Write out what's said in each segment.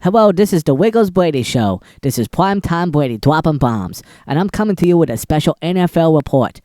Hello, this is the Wiggles Brady Show. This is Primetime Brady dropping bombs, and I'm coming to you with a special NFL report.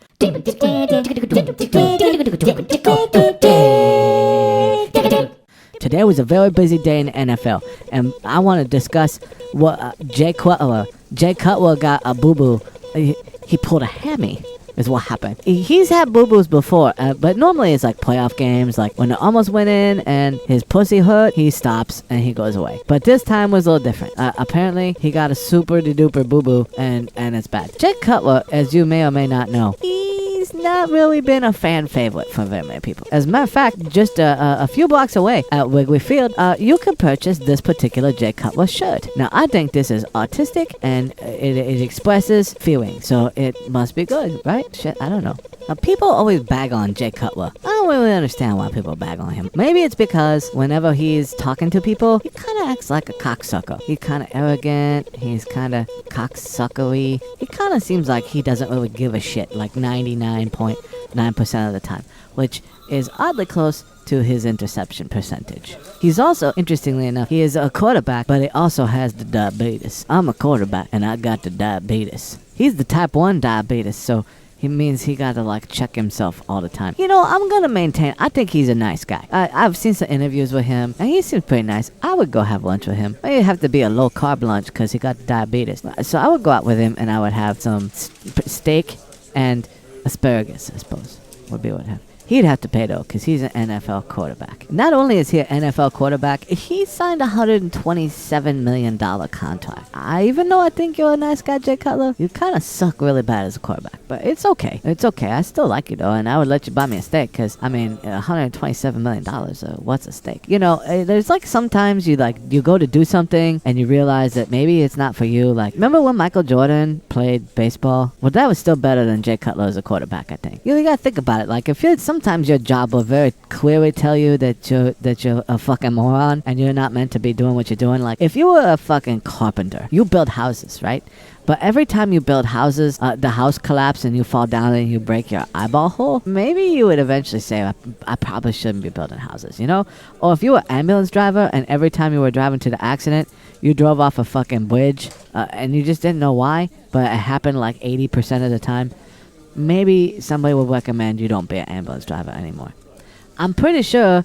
Today was a very busy day in the NFL, and I want to discuss what Jay Cutler. Jay Cutler got a boo-boo. He pulled a hammy. Is what happened. He's had boo-boos before, but normally it's like playoff games, like when it almost went in and his pussy hurt, he stops and he goes away. But this time was a little different. Apparently, he got a super-de-duper boo-boo, and it's bad. Jay Cutler, as you may or may not know, he's not really been a fan favorite for very many people. As a matter of fact, just a few blocks away at Wrigley Field, you can purchase this particular Jay Cutler shirt. Now, I think this is artistic, and it expresses feeling, so it must be good, right? Shit, I don't know. Now, people always bag on Jay Cutler. I don't really understand why people bag on him. Maybe it's because whenever he's talking to people, he kind of acts like a cocksucker. He's kind of arrogant. He's kind of cocksuckery. He kind of seems like he doesn't really give a shit, like 99.9% of the time, which is oddly close to his interception percentage. He's also, interestingly enough, he is a quarterback, but he also has the diabetes. I'm a quarterback, and I got the diabetes. He's the type 1 diabetes, so he means he got to, like, check himself all the time. You know, I'm going to maintain, I think he's a nice guy. I've seen some interviews with him, and he seems pretty nice. I would go have lunch with him. It'd have to be a low-carb lunch, because he got diabetes. So I would go out with him, and I would have some steak and asparagus, I suppose, would be what I'd have. He'd have to pay, though, because he's an NFL quarterback. Not only is he an NFL quarterback, he signed a $127 million contract. Even though I think you're a nice guy, Jay Cutler, you kind of suck really bad as a quarterback. But it's okay. It's okay. I still like you, though, and I would let you buy me a steak, because, I mean, $127 million, what's a steak? You know, there's like sometimes you go to do something, and you realize that maybe it's not for you. Like, remember when Michael Jordan played baseball? Well, that was still better than Jay Cutler as a quarterback, I think. You gotta think about it. Like, if you're sometimes your job will very clearly tell you that you're a fucking moron and you're not meant to be doing what you're doing. Like, if you were a fucking carpenter, you build houses, right? But every time you build houses, the house collapses and you fall down and you break your eyeball hole, maybe you would eventually say, I probably shouldn't be building houses, you know? Or if you were an ambulance driver and every time you were driving to the accident, you drove off a fucking bridge and you just didn't know why, but it happened like 80% of the time, maybe somebody will recommend you don't be an ambulance driver anymore. I'm pretty sure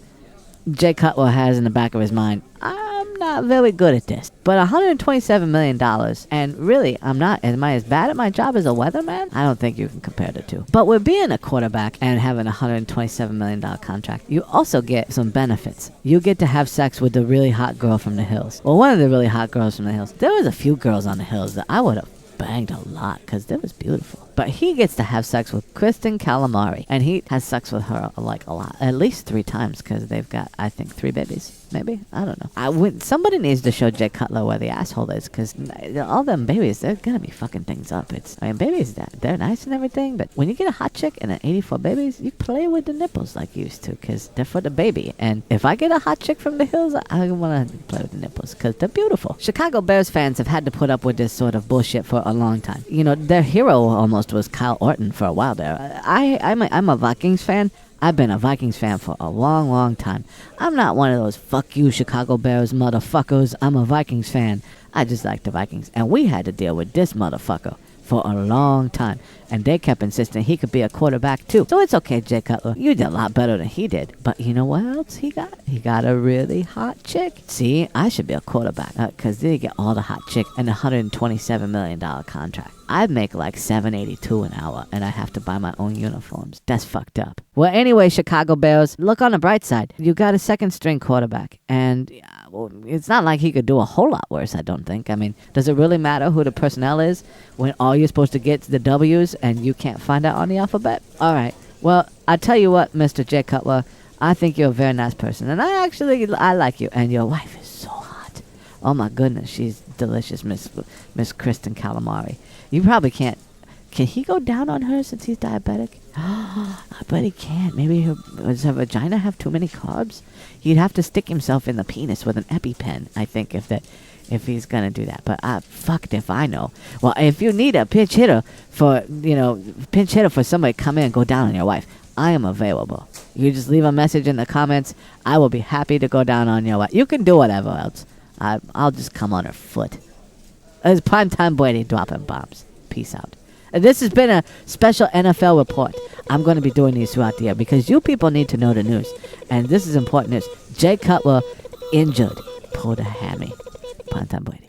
Jay Cutler has in the back of his mind, I'm not very good at this. But $127 million, and really, am I as bad at my job as a weatherman? I don't think you can compare the two. But with being a quarterback and having a $127 million contract, you also get some benefits. You get to have sex with the really hot girl from the hills. Well, one of the really hot girls from the hills. There was a few girls on the hills that I would have banged a lot, because they was beautiful. But he gets to have sex with Kristin Cavallari, and he has sex with her like a lot, at least 3 times, because they've got, I think, 3 babies. Maybe, I don't know. Somebody needs to show Jay Cutler where the asshole is, because all them babies, they're gonna be fucking things up. Babies, they're nice and everything, but when you get a hot chick and an 84 babies, you play with the nipples like you used to, because they're for the baby. And if I get a hot chick from the hills, I want to play with the nipples, because they're beautiful. Chicago Bears fans have had to put up with this sort of bullshit for a long time. You know, their hero almost was Kyle Orton for a while there. I'm a Vikings fan. I've been a Vikings fan for a long, long time. I'm not one of those fuck you Chicago Bears motherfuckers. I'm a Vikings fan. I just like the Vikings. And we had to deal with this motherfucker for a long time. And they kept insisting he could be a quarterback too. So it's okay, Jay Cutler. You did a lot better than he did. But you know what else he got? He got a really hot chick. See, I should be a quarterback. Because they get all the hot chick and a $127 million contract. I'd make like $7.82 an hour, and I have to buy my own uniforms. That's fucked up. Well, anyway, Chicago Bears, look on the bright side. You got a second-string quarterback, and well, it's not like he could do a whole lot worse, I don't think. I mean, does it really matter who the personnel is when all you're supposed to get is the W's and you can't find out on the alphabet? All right. Well, I tell you what, Mr. Jay Cutler, I think you're a very nice person, and I like you, and your wife is so hot. Oh my goodness, she's delicious, Miss Kristin Cavallari. You probably can't. Can he go down on her since he's diabetic? I bet he can't. Maybe does her vagina have too many carbs? He'd have to stick himself in the penis with an EpiPen, I think, if he's gonna do that. But fucked if I know. Well, if you need a pinch hitter for somebody to come in and go down on your wife, I am available. You just leave a message in the comments. I will be happy to go down on your wife. You can do whatever else. I'll just come on her foot. It's Primetime Brady dropping bombs. Peace out. And this has been a special NFL report. I'm going to be doing these throughout the year because you people need to know the news. And this is important news. Jay Cutler injured. Pulled a hammy. Primetime Brady.